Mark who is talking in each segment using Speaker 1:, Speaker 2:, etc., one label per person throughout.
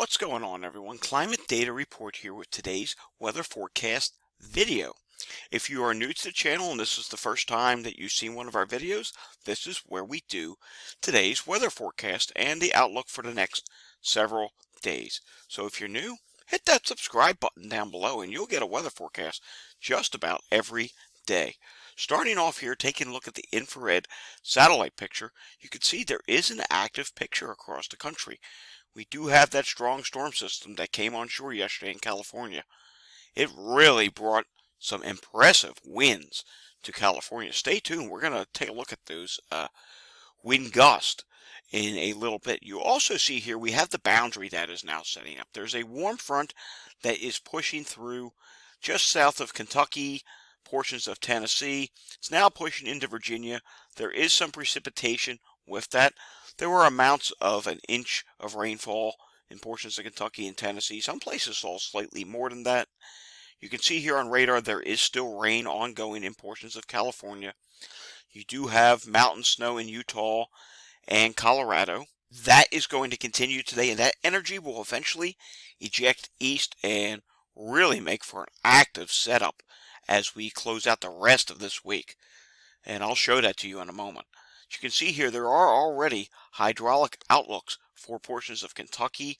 Speaker 1: What's going on, everyone? Climate Data Report here with today's weather forecast video. If you are new to the channel and this is the first time that you've seen one of our videos, this is where we do today's weather forecast and the outlook for the next several days. So if you're new, hit that subscribe button down below and you'll get a weather forecast just about every day. Starting off here, taking a look at the infrared satellite picture, you can see there is an active picture across the country. We do have that strong storm system that came on shore yesterday in California. It really brought some impressive winds to California. Stay tuned. We're going to take a look at those wind gusts in a little bit. You also see here we have the boundary that is now setting up. There's a warm front that is pushing through just south of Kentucky, portions of Tennessee. It's now pushing into Virginia. There is some precipitation with that. There were amounts of an inch of rainfall in portions of Kentucky and Tennessee. Some places saw slightly more than that. You can see here on radar there is still rain ongoing in portions of California. You do have mountain snow in Utah and Colorado. That is going to continue today, and that energy will eventually eject east and really make for an active setup as we close out the rest of this week. And I'll show that to you in a moment. As you can see here, there are already hydraulic outlooks for portions of Kentucky,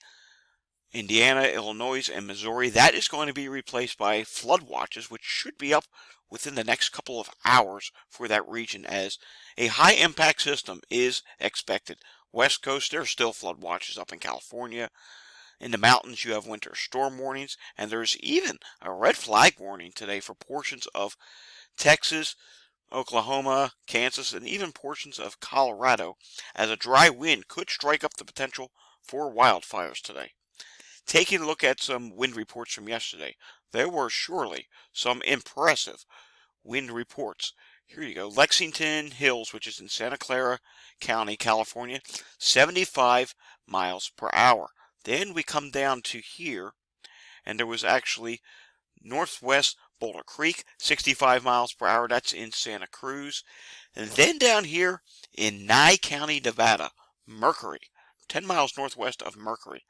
Speaker 1: Indiana, Illinois, and Missouri. That is going to be replaced by flood watches, which should be up within the next couple of hours for that region, as a high impact system is expected. West Coast, there are still flood watches up in California. In the mountains, you have winter storm warnings, and there's even a red flag warning today for portions of Texas, Oklahoma, Kansas, and even portions of Colorado, as a dry wind could strike up the potential for wildfires today. Taking a look at some wind reports from yesterday, there were surely some impressive wind reports. Here you go. Lexington Hills, which is in Santa Clara County, California, 75 miles per hour. Then we come down to here, and there was actually northwest Boulder Creek, 65 miles per hour. That's in Santa Cruz. And then down here in Nye County, Nevada, Mercury, 10 miles northwest of Mercury,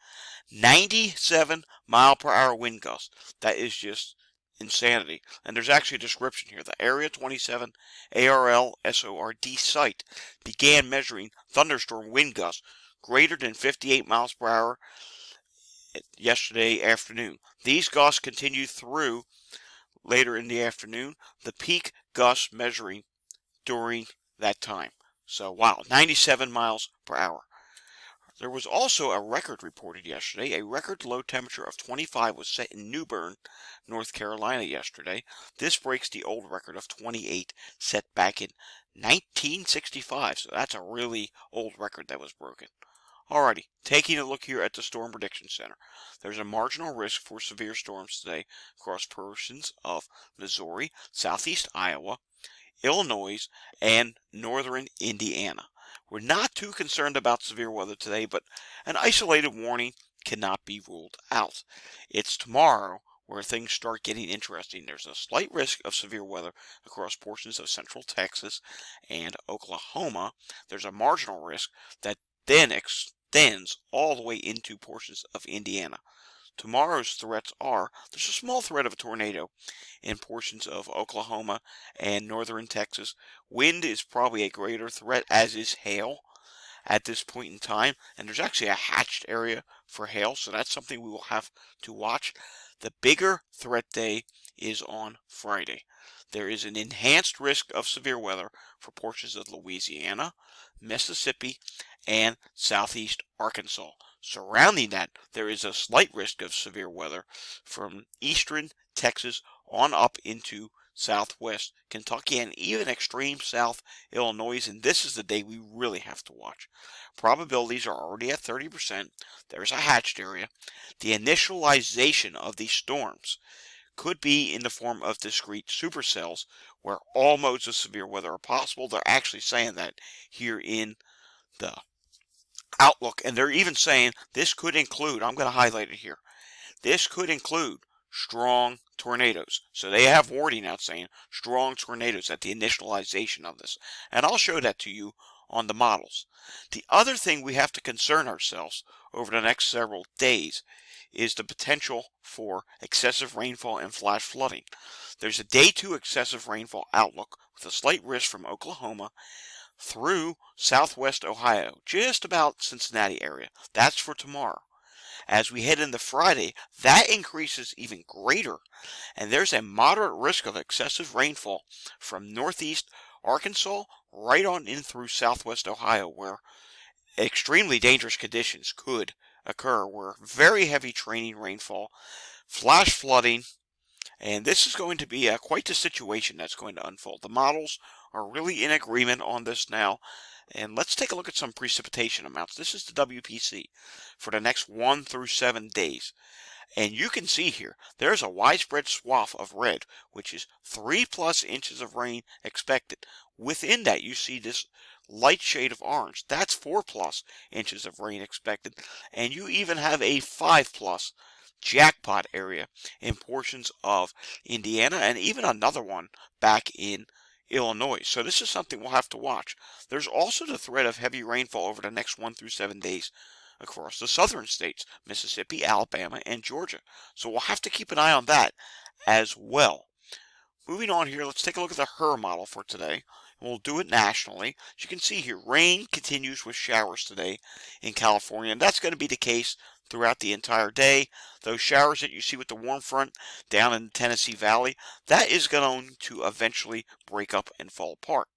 Speaker 1: 97 mile per hour wind gusts. That is just insanity. And there's actually a description here. The Area 27 ARL SORD site began measuring thunderstorm wind gusts greater than 58 miles per hour yesterday afternoon. These gusts continued through later in the afternoon, the peak gusts measuring during that time. So wow, 97 miles per hour. There was also a record reported yesterday. A record low temperature of 25 was set in New Bern, North Carolina yesterday. This breaks the old record of 28 set back in 1965. So that's a really old record that was broken. Alrighty, taking a look here at the Storm Prediction Center. There's a marginal risk for severe storms today across portions of Missouri, southeast Iowa, Illinois, and northern Indiana. We're not too concerned about severe weather today, but an isolated warning cannot be ruled out. It's tomorrow where things start getting interesting. There's a slight risk of severe weather across portions of central Texas and Oklahoma. There's a marginal risk that then extends all the way into portions of Indiana. Tomorrow's threats are, there's a small threat of a tornado in portions of Oklahoma and northern Texas. Wind is probably a greater threat, as is hail at this point in time. And there's actually a hatched area for hail, so that's something we will have to watch. The bigger threat day is on Friday. There is an enhanced risk of severe weather for portions of Louisiana, Mississippi, and southeast Arkansas. Surrounding that, there is a slight risk of severe weather from eastern Texas on up into southwest Kentucky and even extreme south Illinois, and this is the day we really have to watch. Probabilities are already at 30%. There's a hatched area. The initialization of these storms could be in the form of discrete supercells where all modes of severe weather are possible. They're actually saying that here in the outlook, and they're even saying this could include, I'm going to highlight it here, this could include strong tornadoes. So they have wording out saying strong tornadoes at the initialization of this. And I'll show that to you on the models. The other thing we have to concern ourselves over the next several days is the potential for excessive rainfall and flash flooding. There's a day 2 excessive rainfall outlook with a slight risk from Oklahoma through southwest Ohio, just about Cincinnati area. That's for tomorrow. As we head into Friday, that increases even greater, and there's a moderate risk of excessive rainfall from northeast Arkansas right on in through southwest Ohio, where extremely dangerous conditions could occur, where very heavy training rainfall, flash flooding, and this is going to be quite the situation that's going to unfold. The models are really in agreement on this now. And let's take a look at some precipitation amounts. This is the WPC for the next 1 through 7 days. And you can see here, there's a widespread swath of red, which is 3+ inches of rain expected. Within that, you see this light shade of orange. That's 4+ inches of rain expected. And you even have a 5+ jackpot area in portions of Indiana and even another one back in Illinois. So this is something we'll have to watch. There's also the threat of heavy rainfall over the next 1 through 7 days across the southern states, Mississippi, Alabama, and Georgia. So we'll have to keep an eye on that as well. Moving on here, let's take a look at the HRRR model for today. We'll do it nationally. As you can see here, rain continues with showers today in California, and that's going to be the case throughout the entire day. Those showers that you see with the warm front down in the Tennessee Valley, that is going to eventually break up and fall apart.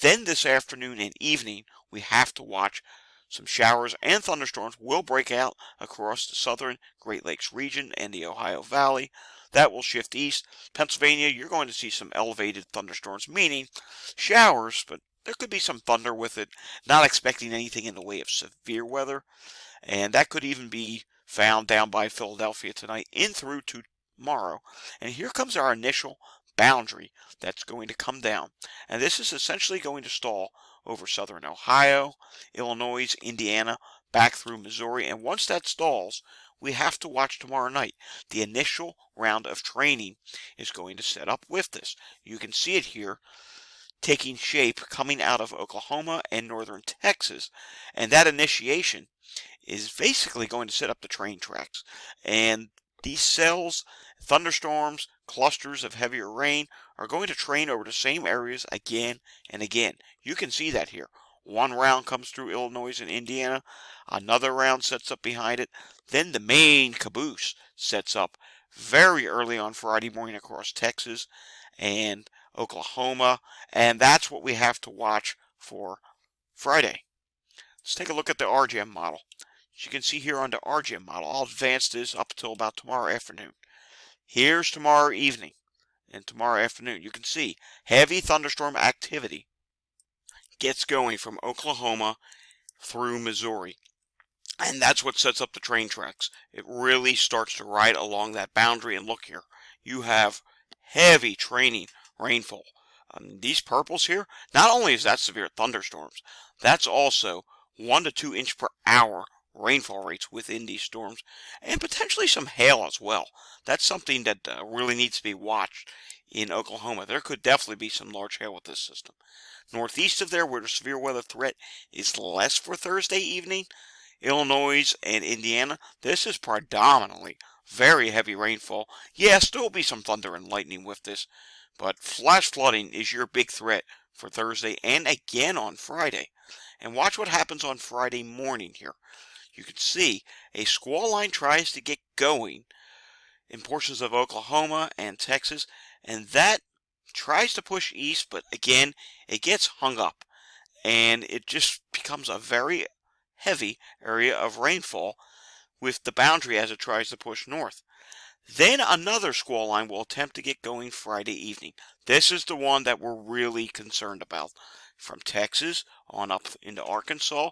Speaker 1: Then this afternoon and evening, we have to watch some showers and thunderstorms will break out across the southern Great Lakes region and the Ohio Valley. That will shift east. Pennsylvania, you're going to see some elevated thunderstorms, meaning showers, but there could be some thunder with it. Not expecting anything in the way of severe weather. And that could even be found down by Philadelphia tonight in through to tomorrow. And here comes our initial boundary that's going to come down. And this is essentially going to stall over southern Ohio, Illinois, Indiana, back through Missouri. And once that stalls, we have to watch tomorrow night. The initial round of training is going to set up with this. You can see it here taking shape coming out of Oklahoma and northern Texas. And that initiation is basically going to set up the train tracks. And these cells, thunderstorms, clusters of heavier rain are going to train over the same areas again and again. You can see that here. One round comes through Illinois and Indiana. Another round sets up behind it. Then the main caboose sets up very early on Friday morning across Texas and Oklahoma. And that's what we have to watch for Friday. Let's take a look at the RGM model. As you can see here on the RGM model, I'll advance this up until about tomorrow afternoon. Here's tomorrow evening and tomorrow afternoon. You can see heavy thunderstorm activity gets going from Oklahoma through Missouri. And that's what sets up the train tracks. It really starts to ride along that boundary. And look here, you have heavy training rainfall. These purples here, not only is that severe thunderstorms, that's also 1 to 2 inch per hour rainfall rates within these storms, and potentially some hail as well. That's something that really needs to be watched in Oklahoma. There could definitely be some large hail with this system. Northeast of there, where the severe weather threat is less for Thursday evening, Illinois and Indiana, this is predominantly very heavy rainfall. Yes, there will be some thunder and lightning with this, but flash flooding is your big threat for Thursday and again on Friday. And watch what happens on Friday morning here. You can see a squall line tries to get going in portions of Oklahoma and Texas, and that tries to push east, but again, it gets hung up, and it just becomes a very heavy area of rainfall with the boundary as it tries to push north. Then another squall line will attempt to get going Friday evening. This is the one that we're really concerned about. From Texas on up into Arkansas,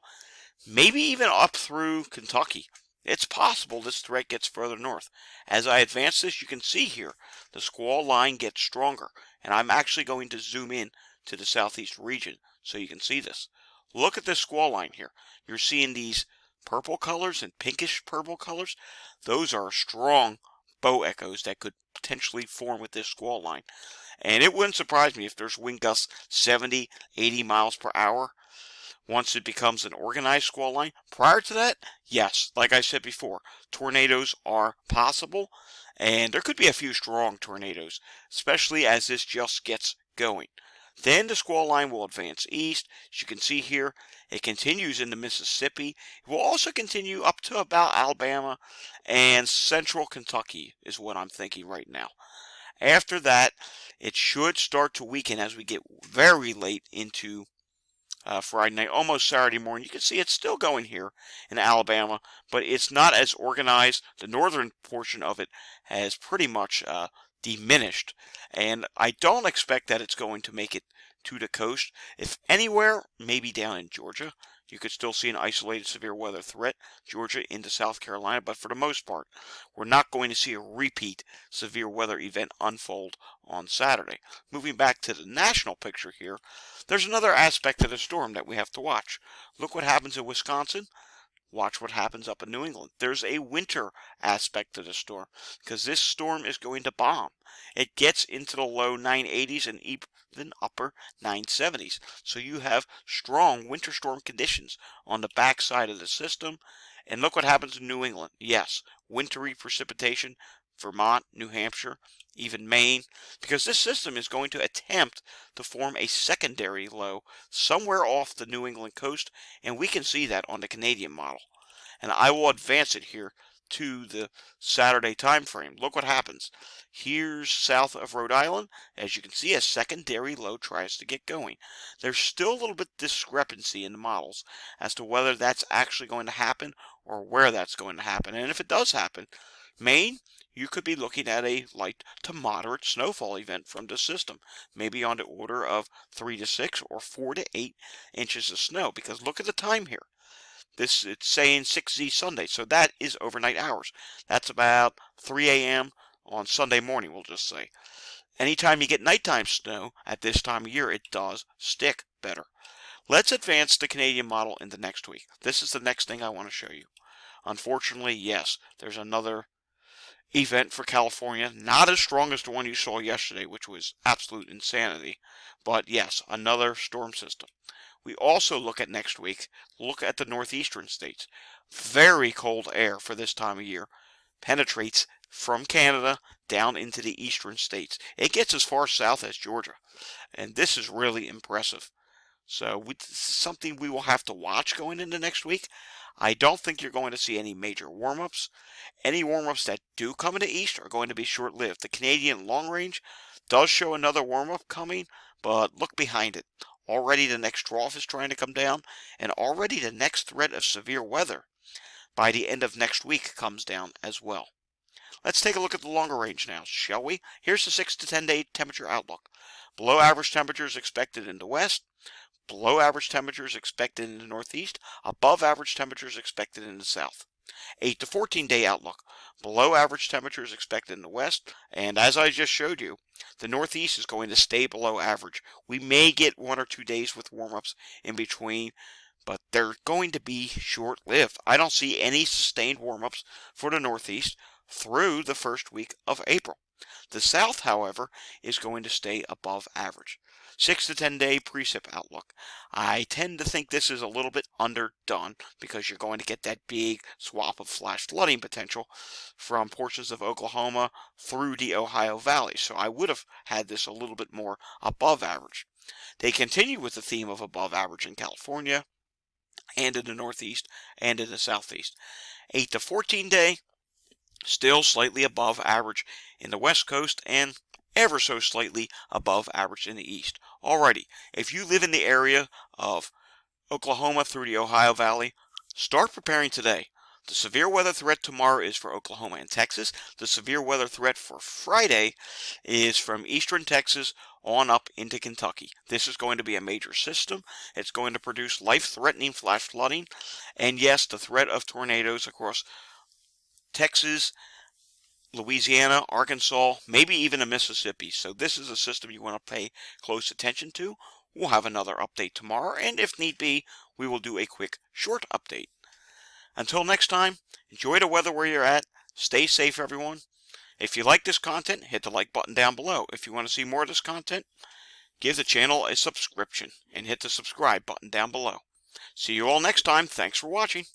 Speaker 1: maybe even up through Kentucky. It's possible this threat gets further north. As I advance this, you can see here the squall line gets stronger. And I'm actually going to zoom in to the southeast region so you can see this. Look at this squall line here. You're seeing these purple colors and pinkish purple colors. Those are strong bow echoes that could potentially form with this squall line. And it wouldn't surprise me if there's wind gusts 70, 80 miles per hour. once it becomes an organized squall line. Prior to that, yes, like I said before, tornadoes are possible, and there could be a few strong tornadoes, especially as this just gets going. Then the squall line will advance east. As you can see here, it continues into Mississippi. It will also continue up to about Alabama and central Kentucky is what I'm thinking right now. After that, it should start to weaken as we get very late into Friday night, almost Saturday morning. You can see it's still going here in Alabama, but it's not as organized. The northern portion of it has pretty much diminished, and I don't expect that it's going to make it to the coast. If anywhere, maybe down in Georgia. You could still see an isolated severe weather threat, Georgia into South Carolina, but for the most part, we're not going to see a repeat severe weather event unfold on Saturday. Moving back to the national picture here, there's another aspect of the storm that we have to watch. Look what happens in Wisconsin. Watch what happens up in New England. There's a winter aspect to the storm because this storm is going to bomb. It gets into the low 980s and even upper 970s. So you have strong winter storm conditions on the backside of the system. And look what happens in New England. Yes, wintry precipitation, Vermont, New Hampshire, even Maine, because this system is going to attempt to form a secondary low somewhere off the New England coast, and we can see that on the Canadian model. And I will advance it here to the Saturday time frame. Look what happens. Here's south of Rhode Island. As you can see, a secondary low tries to get going. There's still a little bit discrepancy in the models as to whether that's actually going to happen or where that's going to happen. And if it does happen, Maine, you could be looking at a light to moderate snowfall event from the system, maybe on the order of 3 to 6 or 4 to 8 inches of snow, because look at the time here. It's saying 6Z Sunday, so that is overnight hours. That's about 3 a.m. on Sunday morning, we'll just say. Anytime you get nighttime snow at this time of year, it does stick better. Let's advance the Canadian model into next week. This is the next thing I want to show you. Unfortunately, yes, there's another event for California, not as strong as the one you saw yesterday, which was absolute insanity, but yes, another storm system. We also look at next week, look at the northeastern states. Very cold air for this time of year penetrates from Canada down into the eastern states. It gets as far south as Georgia, and this is really impressive. So this is something we will have to watch going into next week. I don't think you're going to see any major warm-ups. Any warm-ups that do come in the east are going to be short-lived. The Canadian long range does show another warm-up coming, but look behind it. Already the next trough is trying to come down, and already the next threat of severe weather by the end of next week comes down as well. Let's take a look at the longer range now, shall we? Here's the 6 to 10 day temperature outlook. Below average temperatures expected in the west. Below average temperatures expected in the northeast. Above average temperatures expected in the south. 8 to 14 day outlook. Below average temperatures expected in the west. And as I just showed you, the northeast is going to stay below average. We may get 1 or 2 days with warm-ups in between, but they're going to be short-lived. I don't see any sustained warm-ups for the northeast through the first week of April. The south, however, is going to stay above average. 6 to 10 day precip outlook. I tend to think this is a little bit underdone because you're going to get that big swap of flash flooding potential from portions of Oklahoma through the Ohio Valley. So I would have had this a little bit more above average. They continue with the theme of above average in California and in the northeast and in the southeast. 8 to 14 day, still slightly above average in the west coast and ever so slightly above average in the east. Alrighty, if you live in the area of Oklahoma through the Ohio Valley, start preparing today. The severe weather threat tomorrow is for Oklahoma and Texas. The severe weather threat for Friday is from eastern Texas on up into Kentucky. This is going to be a major system. It's going to produce life-threatening flash flooding. And yes, the threat of tornadoes across Texas, Louisiana, Arkansas, maybe even a Mississippi. So this is a system you want to pay close attention to. We'll have another update tomorrow, and if need be, we will do a quick short update. Until next time, enjoy the weather where you're at. Stay safe, everyone. If you like this content, hit the like button down below. If you want to see more of this content, give the channel a subscription and hit the subscribe button down below. See you all next time. Thanks for watching.